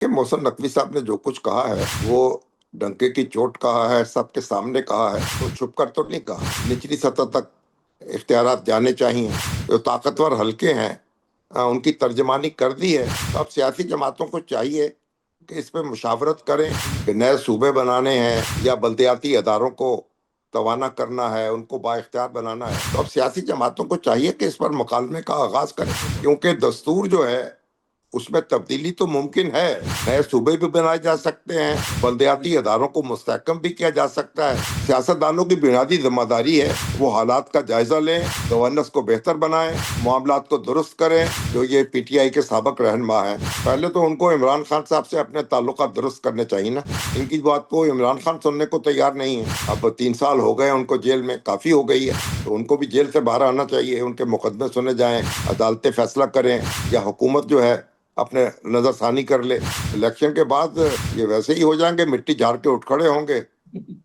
کہ मोहसिन नकवी साहब ने जो कुछ कहा है वो डंके की चोट कहा है, सबके सामने कहा है, तो छुप कर तो नहीं कहा। निचली सतह तक इख्तियारात जाने चाहिए। जो ताकतवर हल्के हैं उनकी तर्जमानी कर दी है। तो अब सियासी जमातों को चाहिए कि इस पे मुशावरत करें कि नए सूबे बनाने हैं या बल्दियाती अदारों को तवाना करना है, उनको बाइख्तियार बनाना है। तो अब सियासी जमातों को चाहिए कि इस पर मुकालमे का आगाज करें, क्योंकि दस्तूर जो है उसमें तब्दीली तो मुमकिन है। नए सूबे भी बनाए जा सकते हैं, बल्दियाती अदारों को मुस्तहकम भी किया जा सकता है। सियासतदानों की बुनियादी जिम्मेदारी है वो हालात का जायजा लें, गवर्नेंस को बेहतर बनाएं, मामलात को दुरुस्त करें। जो ये पीटीआई के साबिक रहनुमा हैं, पहले तो उनको इमरान खान साहब से अपने ताल्लुकात दुरुस्त करने चाहिए ना। इनकी बात को इमरान खान सुनने को तैयार नहीं है। अब 3 साल हो गए उनको जेल में, काफी हो गई है, तो उनको भी जेल से बाहर आना चाहिए। उनके मुकदमे सुने जाएं, अदालतें फैसला करें, या हुकूमत जो है अपने नजरसानी कर ले। इलेक्शन के बाद ये वैसे ही हो जाएंगे, मिट्टी झाड़ के उठ खड़े होंगे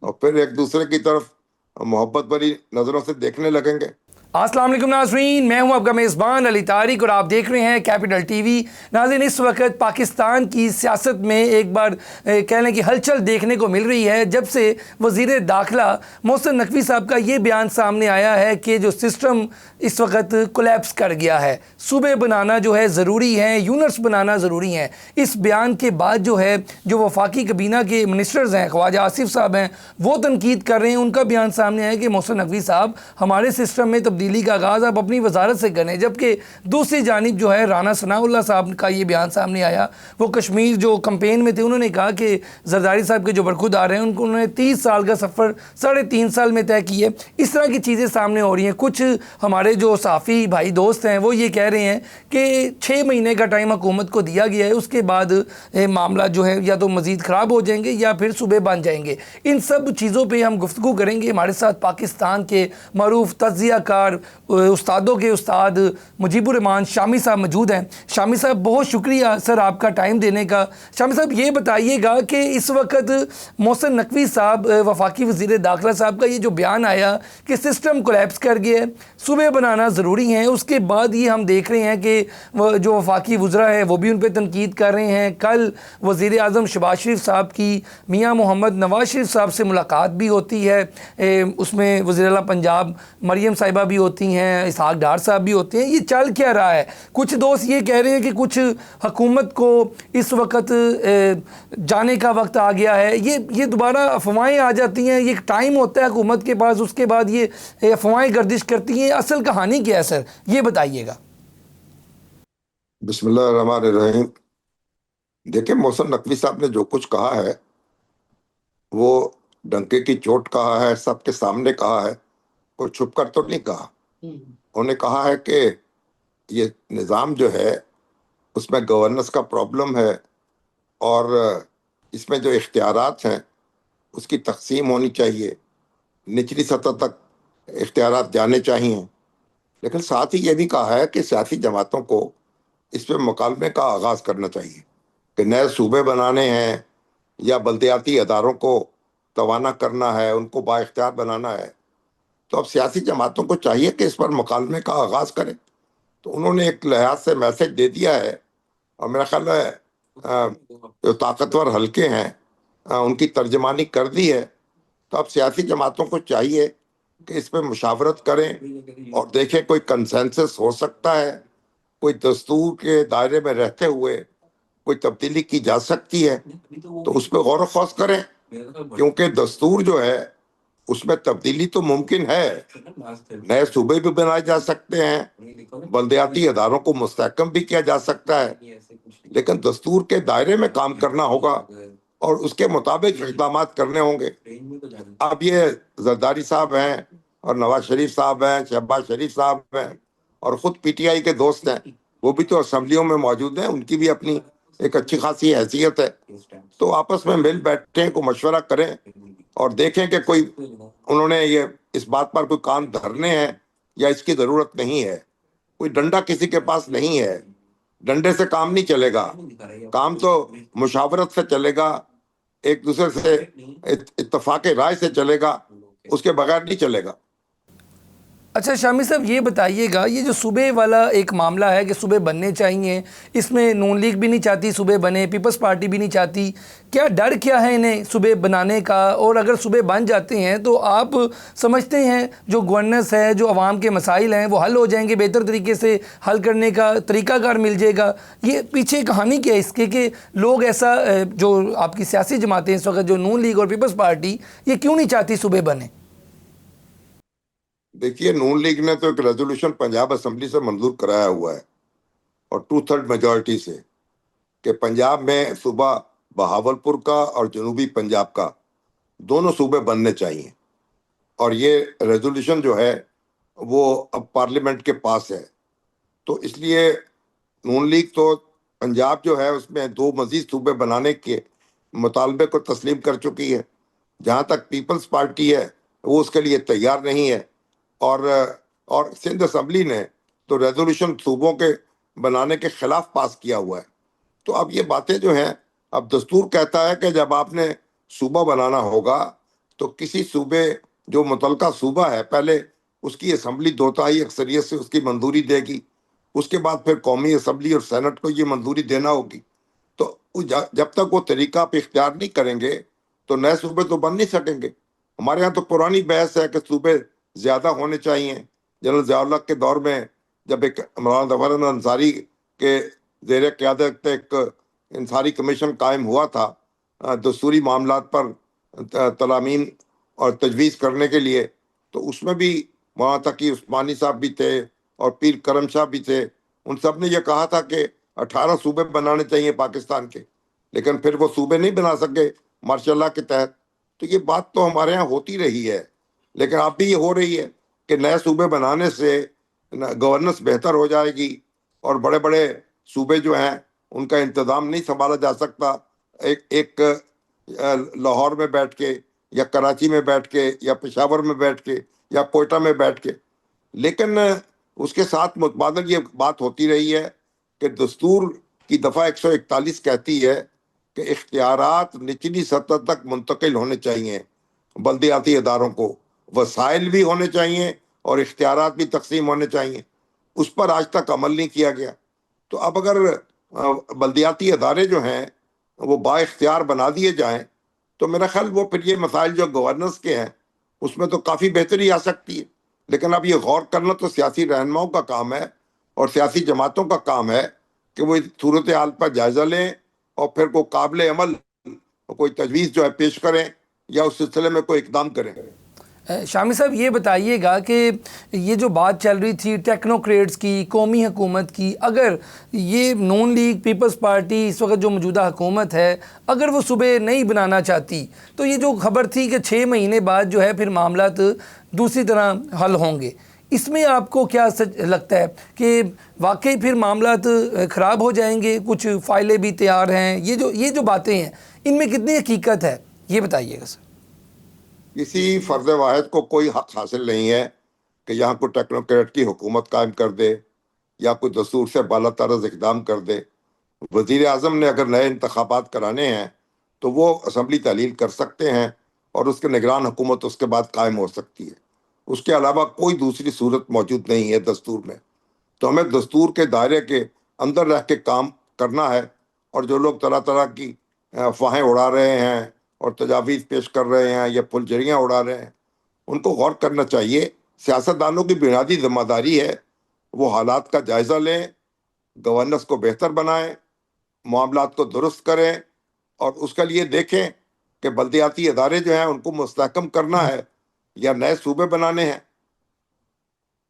और फिर एक दूसरे की तरफ मोहब्बत भरी नजरों से देखने लगेंगे। अस्सलाम वालेकुम नाज़रीन, मैं हूं आपका मेज़बान अली तारिक और आप देख रहे हैं कैपिटल टीवी। नाज़रीन, इस वक्त पाकिस्तान की सियासत में एक बार कह लें कि हलचल देखने को मिल रही है जब से वज़ीर दाखिला मोहसिन नकवी साहब का ये बयान सामने आया है कि जो सिस्टम इस वक्त कोलैप्स कर गया है, सूबे बनाना जो है ज़रूरी है, यूनिट्स बनाना ज़रूरी है। इस बयान के बाद जो है जो वफाकी कबीना के मिनिस्टर्स हैं, ख्वाजा आसिफ साहब हैं, वो तनकीद कर रहे हैं। उनका बयान सामने आया कि मोहसिन नकवी साहब हमारे सिस्टम में तब्दीली का आगाज़ आप अपनी वजारत से करें। जबकि दूसरी जानिब जो है राना सनाउल्लाह साहब का ये बयान सामने आया, वो कश्मीर जो कैंपेन में थे, उन्होंने कहा कि जरदारी साहब के जो बरखुरदार हैं उनको उन्होंने 30 साल का सफ़र 3.5 साल में तय किए। इस तरह की चीज़ें सामने हो रही हैं। कुछ हमारे जो साफ़ी भाई दोस्त हैं वो ये कह रहे हैं कि 6 महीने का टाइम हुकूमत को दिया गया है, उसके बाद मामला जो है या तो मज़ीद ख़राब हो जाएंगे या फिर सूबे बन जाएंगे। इन सब चीज़ों पर हम गुफ्तगू करेंगे। हमारे साथ पाकिस्तान के मरूफ तज्ज़िया कार उस्तादों के उस्ताद मुजीबुर रहमान शामी साहब मौजूद हैं। शामी साहब, बहुत शुक्रिया सर आपका टाइम देने का। शामी साहब, ये बताइएगा कि इस वक्त मोहसिन नकवी साहब वफाकी वज़ीर दाखिला साहब का ये जो बयान आया कि सिस्टम कोलैप्स कर गया है, सूबे बनाना ज़रूरी है, उसके बाद ये हम देख रहे हैं कि जो वफाकी वज़रा है वो भी उन पर तनकीद कर रहे हैं। कल वज़ीर आज़म शहबाज शरीफ साहब की मियाँ मोहम्मद नवाज शरीफ साहब से मुलाकात भी होती है, उसमें वज़ीर आला पंजाब मरियम साहिबा भी होती हैं, इसहाक डार साहब भी होते हैं। ये चल क्या रहा है? कुछ दोस्त ये कह रहे हैं कि कुछ हुकूमत को इस वक्त जाने का वक्त आ गया है। ये दोबारा अफवाहें आ जाती हैं, ये एक टाइम होता है हुकूमत के पास, उसके बाद ये अफवाहें गर्दिश करती हैं। असल कहानी क्या है सर, ये बताइएगा। बिस्मिल्लाहिर्रहमानिर्रहीम। देखिए, मोहसिन नकवी साहब ने जो कुछ कहा है वो डंके की चोट कहा है, सबके सामने कहा है, कोई छुप कर तो नहीं कहा। उन्होंने कहा है कि ये निज़ाम जो है उसमें गवर्नेंस का प्रॉब्लम है और इसमें जो इख्तियारात हैं उसकी तकसीम होनी चाहिए, निचली सतह तक इख्तियारात जाने चाहिए। लेकिन साथ ही ये भी कहा है कि सियासी जमातों को इस पर मुकालमे का आगाज़ करना चाहिए कि नए सूबे बनाने हैं या बल्दियाती अदारों को तवाना करना है, उनको बाइख्तियार बनाना है। तो अब सियासी जमातों को चाहिए कि इस पर मुकालमे का आगाज़ करें। तो उन्होंने एक लिहाज से मैसेज दे दिया है और मेरा ख्याल है जो ताकतवर हल्के हैं उनकी तर्जमानी कर दी है। तो अब सियासी जमातों को चाहिए कि इस पर मुशावरत करें और देखें कोई कंसेंसस हो सकता है, कोई दस्तूर के दायरे में रहते हुए कोई तब्दीली की जा सकती है, तो उस पर गौर व खौस करें, क्योंकि दस्तूर जो है उसमें तब्दीली तो मुमकिन है। नए सूबे भी बनाए जा सकते हैं, बल्दियाती अदारों को मुस्तहकम भी किया जा सकता है, लेकिन दस्तूर के दायरे में काम करना होगा और उसके मुताबिक इक़दाम करने होंगे। अब ये जरदारी साहब हैं और नवाज शरीफ साहब हैं, शहबाज शरीफ साहब हैं और ख़ुद पीटीआई के दोस्त हैं, वो भी तो असम्बलियों में मौजूद हैं, उनकी भी अपनी एक अच्छी खासी हैसियत है। तो आपस में मिल बैठें, को मशवरा करें और देखें कि कोई उन्होंने ये इस बात पर कोई कान धरने हैं या इसकी ज़रूरत नहीं है। कोई डंडा किसी के पास नहीं है, डंडे से काम नहीं चलेगा, काम तो मुशावरत से चलेगा, एक दूसरे से इत्तफाक राय से चलेगा, उसके बगैर नहीं चलेगा। اچھا شامی صاحب یہ بتائیے گا، یہ جو صوبے والا ایک معاملہ ہے کہ صوبے بننے چاہیے، اس میں نون لیگ بھی نہیں چاہتی صوبے بنے، پیپلز پارٹی بھی نہیں چاہتی، کیا ڈر کیا ہے انہیں صوبے بنانے کا؟ اور اگر صوبے بن جاتے ہیں تو آپ سمجھتے ہیں جو گورننس ہے، جو عوام کے مسائل ہیں، وہ حل ہو جائیں گے، بہتر طریقے سے حل کرنے کا طریقہ کار مل جائے گا؟ یہ پیچھے کہانی کیا ہے اس کے کہ لوگ ایسا جو آپ کی سیاسی جماعتیں اس وقت جو نون لیگ اور پیپلز پارٹی، یہ کیوں نہیں چاہتی صوبے بنے؟ دیکھیے، نون لیگ نے تو ایک ریزولوشن پنجاب اسمبلی سے منظور کرایا ہوا ہے، اور 2/3 میجورٹی سے، کہ پنجاب میں صوبہ بہاولپور کا اور جنوبی پنجاب کا دونوں صوبے بننے چاہیے۔ اور یہ ریزولوشن جو ہے وہ اب پارلیمنٹ کے پاس ہے، تو اس لیے نون لیگ تو پنجاب جو ہے اس میں 2 مزید صوبے بنانے کے مطالبے کو تسلیم کر چکی ہے۔ جہاں تک پیپلز پارٹی ہے، وہ اس کے لیے تیار نہیں ہے، اور سندھ اسمبلی نے تو ریزولوشن صوبوں کے بنانے کے خلاف پاس کیا ہوا ہے۔ تو اب یہ باتیں جو ہیں، اب دستور کہتا ہے کہ جب آپ نے صوبہ بنانا ہوگا تو کسی صوبے، جو متعلقہ صوبہ ہے، پہلے اس کی اسمبلی 2/3 اکثریت سے اس کی منظوری دے گی، اس کے بعد پھر قومی اسمبلی اور سینٹ کو یہ منظوری دینا ہوگی۔ تو جب تک وہ طریقہ آپ اختیار نہیں کریں گے تو نئے صوبے تو بن نہیں سکیں گے۔ ہمارے ہاں تو پرانی بحث ہے کہ صوبے زیادہ ہونے چاہیے۔ جنرل ضیاء الحق کے دور میں جب ایک مولانا ظفر احمد انصاری کے زیر قیادت ایک انصاری کمیشن قائم ہوا تھا دستوری معاملات پر تلامین اور تجویز کرنے کے لیے، تو اس میں بھی مولانا تقی عثمانی صاحب بھی تھے اور پیر کرم شاہ بھی تھے۔ ان سب نے یہ کہا تھا کہ 18 صوبے بنانے چاہیے پاکستان کے، لیکن پھر وہ صوبے نہیں بنا سکے مارشل اللہ کے تحت۔ تو یہ بات تو ہمارے ہاں ہوتی رہی ہے، لیکن اب بھی یہ ہو رہی ہے کہ نئے صوبے بنانے سے گورننس بہتر ہو جائے گی، اور بڑے بڑے صوبے جو ہیں ان کا انتظام نہیں سنبھالا جا سکتا ایک لاہور میں بیٹھ کے، یا کراچی میں بیٹھ کے، یا پشاور میں بیٹھ کے، یا کوئٹہ میں بیٹھ کے۔ لیکن اس کے ساتھ متبادل یہ بات ہوتی رہی ہے کہ دستور کی دفعہ 141 کہتی ہے کہ اختیارات نچلی سطح تک منتقل ہونے چاہیے، بلدیاتی اداروں کو وسائل بھی ہونے چاہیے اور اختیارات بھی تقسیم ہونے چاہیے۔ اس پر آج تک عمل نہیں کیا گیا۔ تو اب اگر بلدیاتی ادارے جو ہیں وہ با اختیار بنا دیے جائیں تو میرا خیال وہ پھر یہ مسائل جو گورننس کے ہیں اس میں تو کافی بہتری آ سکتی ہے۔ لیکن اب یہ غور کرنا تو سیاسی رہنماؤں کا کام ہے اور سیاسی جماعتوں کا کام ہے کہ وہ صورتحال پر جائزہ لیں اور پھر کوئی قابل عمل کوئی تجویز جو ہے پیش کریں یا اس سلسلے میں کوئی اقدام کریں۔ شامی صاحب یہ بتائیے گا کہ یہ جو بات چل رہی تھی ٹیکنوکریٹس کی، قومی حکومت کی، اگر یہ نون لیگ پیپلز پارٹی اس وقت جو موجودہ حکومت ہے اگر وہ صوبے نہیں بنانا چاہتی، تو یہ جو خبر تھی کہ 6 مہینے بعد جو ہے پھر معاملات دوسری طرح حل ہوں گے، اس میں آپ کو کیا لگتا ہے کہ واقعی پھر معاملات خراب ہو جائیں گے؟ کچھ فائلیں بھی تیار ہیں، یہ جو باتیں ہیں ان میں کتنی حقیقت ہے، یہ بتائیے گا سر۔ کسی فرد واحد کو کوئی حق حاصل نہیں ہے کہ یہاں کوئی ٹیکنوکریٹ کی حکومت قائم کر دے یا کوئی دستور سے بالا طرز اقدام کر دے۔ وزیر اعظم نے اگر نئے انتخابات کرانے ہیں تو وہ اسمبلی تحلیل کر سکتے ہیں اور اس کے نگران حکومت اس کے بعد قائم ہو سکتی ہے۔ اس کے علاوہ کوئی دوسری صورت موجود نہیں ہے دستور میں۔ تو ہمیں دستور کے دائرے کے اندر رہ کے کام کرنا ہے، اور جو لوگ طرح طرح کی افواہیں اڑا رہے ہیں اور تجاویز پیش کر رہے ہیں یا پھلجھڑیاں اڑا رہے ہیں ان کو غور کرنا چاہیے۔ سیاستدانوں کی بنیادی ذمہ داری ہے وہ حالات کا جائزہ لیں، گورننس کو بہتر بنائیں، معاملات کو درست کریں، اور اس کے لیے دیکھیں کہ بلدیاتی ادارے جو ہیں ان کو مستحکم کرنا ہے یا نئے صوبے بنانے ہیں۔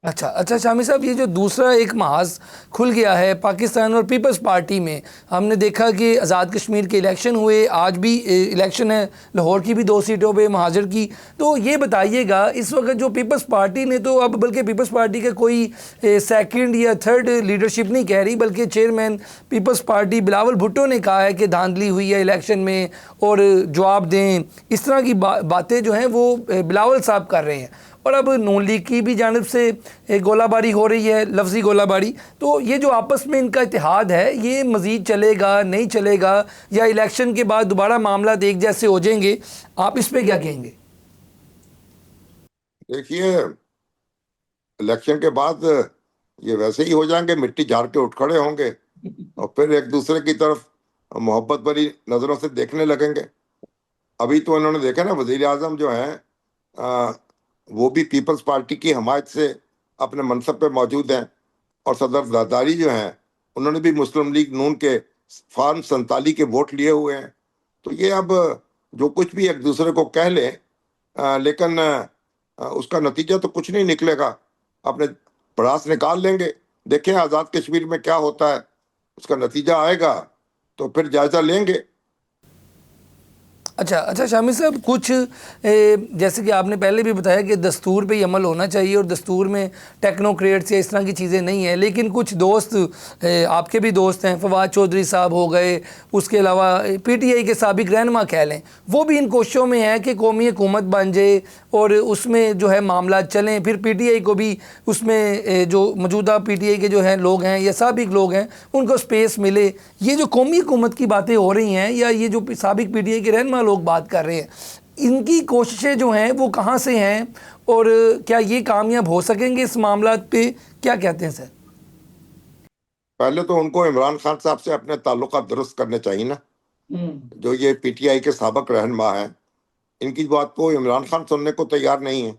اچھا شامی صاحب، یہ جو دوسرا ایک محاذ کھل گیا ہے پاکستان اور پیپلز پارٹی میں، ہم نے دیکھا کہ آزاد کشمیر کے الیکشن ہوئے، آج بھی الیکشن ہے لاہور کی بھی 2 سیٹوں پہ مہاجر کی، تو یہ بتائیے گا اس وقت جو پیپلز پارٹی نے تو اب بلکہ پیپلز پارٹی کا کوئی سیکنڈ یا تھرڈ لیڈرشپ نہیں کہہ رہی، بلکہ چیئرمین پیپلز پارٹی بلاول بھٹو نے کہا ہے کہ دھاندلی ہوئی ہے الیکشن میں اور جواب دیں، اس طرح کی باتیں جو ہیں وہ بلاول صاحب کر رہے ہیں۔ اور اب نون لیگ کی بھی جانب سے گولہ باری ہو رہی ہے، لفظی گولہ باری، تو یہ جو آپس میں ان کا اتحاد ہے یہ مزید چلے گا نہیں چلے گا، یا الیکشن کے بعد دوبارہ معاملات ایک جیسے ہو جائیں گے؟ آپ اس پہ کیا کہیں گے؟ دیکھیے، इलेक्शन के बाद ये वैसे ही हो जाएंगे, मिट्टी झाड़ के उठ खड़े होंगे और फिर एक दूसरे की तरफ मोहब्बत भरी नजरों से देखने लगेंगे। अभी तो इन्होंने देखा ना, वजीर आजम जो हैं वो भी पीपल्स पार्टी की हमायत से अपने मनसब पे मौजूद हैं, और सदर जरदारी जो हैं उन्होंने भी मुस्लिम लीग नून के फॉर्म 47 के वोट लिए हुए हैं। तो ये अब जो कुछ भी एक दूसरे को कह लें, लेकिन उसका नतीजा तो कुछ नहीं निकलेगा। अपने भड़ास निकाल लेंगे। देखें आज़ाद कश्मीर में क्या होता है, उसका नतीजा आएगा तो फिर जायजा लेंगे। अच्छा शामिर साहब, कुछ जैसे कि आपने पहले भी बताया कि दस्तूर पे ही अमल होना चाहिए और दस्तूर में टेक्नोक्रेट्स या इस तरह की चीज़ें नहीं हैं, लेकिन कुछ दोस्त आपके भी दोस्त हैं, फवाद चौधरी साहब हो गए, उसके अलावा पीटीआई के साबिक रहनुमा कह लें, वो भी इन कोशिशों में है कि कौमी हुकूमत बन जाए और उसमें जो है मामला चलें, फिर पीटीआई को भी उसमें जो मौजूदा पीटीआई के जो हैं लोग हैं या साबिक लोग हैं उनको स्पेस मिले। ये जो कौमी हुकूमत की बातें हो रही हैं या ये जो साबिक पीटीआई के रहनुमा लोग बात कर रहे हैं, इनकी कोशिशें जो हैं वो कहाँ से हैं और क्या ये कामयाब हो सकेंगे इस मामला पे? क्या कहते हैं सर? पहले तो उनको इमरान खान साहब से अपने ताल्लुकात दुरुस्त करने चाहिए ना। जो ये पीटीआई के साबिक रहनुमा हैं, इनकी बात को इमरान खान सुनने को तैयार नहीं है।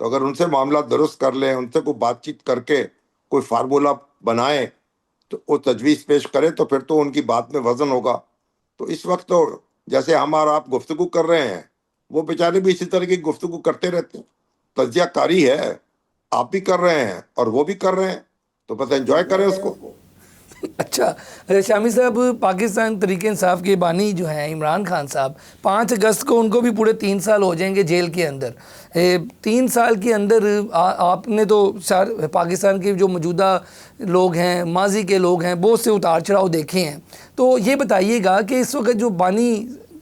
तो अगर उनसे मामला दुरुस्त कर लें, उनसे कोई बातचीत करके कोई फार्मूला बनाए, तो वो तजवीज़ पेश करे, तो फिर तो उनकी बात में वजन होगा। तो इस वक्त तो जैसे हम और आप गुफ्तगू कर रहे हैं, वो बेचारे भी इसी तरह की गुफ्तगू करते रहते हैं। तजिया कारी है, आप भी कर रहे हैं और वो भी कर रहे हैं, तो बस एंजॉय करें उसको। अच्छा शामी साहब, पाकिस्तान तहरीक इंसाफ के बानी जो हैं इमरान खान साहब, 5 अगस्त को उनको भी पूरे 3 साल हो जाएंगे जेल के अंदर। 3 साल के अंदर आपने तो पाकिस्तान के जो मौजूदा लोग हैं, माजी के लोग हैं, बहुत से उतार चढ़ाव देखे हैं। तो ये बताइएगा कि इस वक्त जो बानी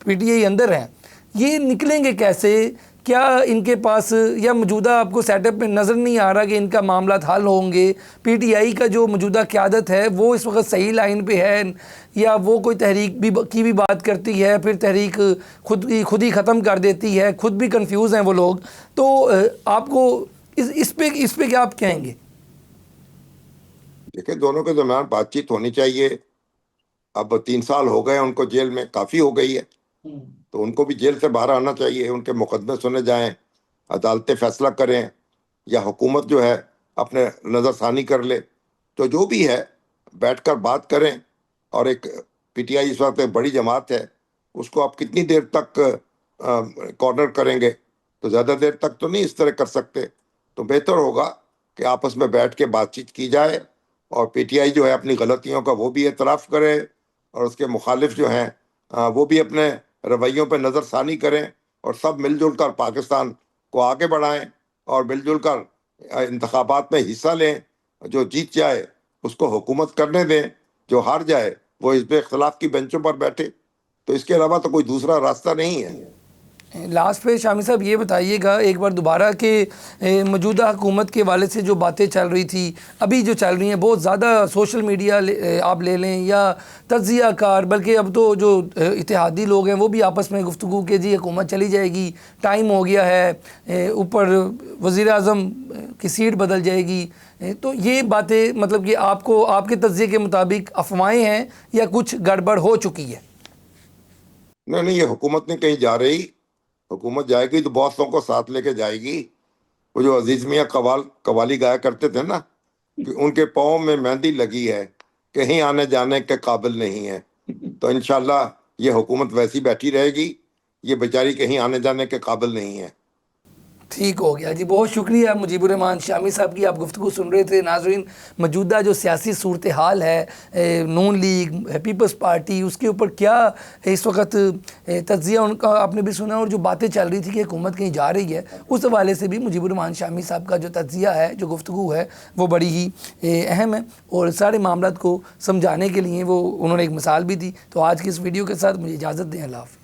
पीटीआई अंदर हैं, ये निकलेंगे कैसे? क्या इनके पास या मौजूदा आपको सेटअप में नज़र नहीं आ रहा कि इनका मामला हल होंगे? पीटीआई का जो मौजूदा क़यादत है वो इस वक्त सही लाइन पे है या वो कोई तहरीक की भी बात करती है, फिर तहरीक खुद ही ख़त्म कर देती है, खुद भी कंफ्यूज हैं वो लोग? तो आपको इस पे क्या आप कहेंगे? देखिए, दोनों के दरमियान बातचीत होनी चाहिए। अब 3 साल हो गए उनको जेल में, काफ़ी हो गई है, तो उनको भी जेल से बाहर आना चाहिए। उनके मुकदमे सुने जाएं, अदालतें फैसला करें, या हुकूमत जो है अपने नज़रसानी कर ले। तो जो भी है बैठकर बात करें। और एक पीटीआई इस वक्त एक बड़ी जमात है, उसको आप कितनी देर तक कॉर्नर करेंगे? तो ज़्यादा देर तक तो नहीं इस तरह कर सकते। तो बेहतर होगा कि आपस में बैठ के बातचीत की जाए और पीटीआई जो है अपनी गलतियों का वो भी एतराफ़ करे और उसके मुखालिफ जो हैं वो भी अपने रवैयों पर नज़रसानी करें, और सब मिलजुल कर पाकिस्तान को आगे बढ़ाएं और मिलजुल कर इंतखाबात में हिस्सा लें। जो जीत जाए उसको हुकूमत करने दें, जो हार जाए वो हिज़्ब इख्तिलाफ की बेंचों पर बैठे। तो इसके अलावा तो कोई दूसरा रास्ता नहीं है। लास्ट पे शामी साहब ये बताइएगा एक बार दोबारा कि मौजूदा हुकूमत के वाले से जो बातें चल रही थी, अभी जो चल रही हैं बहुत ज़्यादा सोशल मीडिया आप ले लें या तज्ज़िया कार, बल्कि अब तो जो इत्तेहादी लोग हैं वो भी आपस में गुफ्तगू के जी हुकूमत चली जाएगी, टाइम हो गया है, ऊपर वज़ीर आज़म की सीट बदल जाएगी। तो ये बातें मतलब कि आपको आपके तज्ज़िये के मुताबिक अफवाहें हैं या कुछ गड़बड़ हो चुकी है? नहीं, ये हुकूमत नहीं कहीं जा रही। हुकूमत जाएगी तो बॉसों को साथ लेके जाएगी। वो जो अजीज मियाँ कवाली गाया करते थे ना, कि उनके पाँव में मेहंदी लगी है, कहीं आने जाने के काबिल नहीं है। तो इंशाल्लाह ये हुकूमत वैसी बैठी रहेगी, ये बेचारी कहीं आने जाने के काबिल नहीं है। ठीक हो गया जी, बहुत शुक्रिया मुजीबुर रहमान शामी साहब की। आप गुफ्तगू सुन रहे थे। नाज़रीन, मौजूदा जो सियासी सूरत हाल है, नून लीग, पीपल्स पार्टी, उसके ऊपर क्या इस वक्त तज्ज़िया उनका आपने भी सुना, और जो बातें चल रही थी कि हुकूमत कहीं जा रही है, उस हवाले से भी मुजीबुर रहमान शामी साहब का जो तज्ज़िया है, जो गुफ्तगू है, वो बड़ी ही अहम है और सारे मामलात को समझाने के लिए वो उन्होंने एक मिसाल भी दी। तो आज की इस वीडियो के साथ मुझे इजाज़त दें। अल्लाह हाफ़िज़।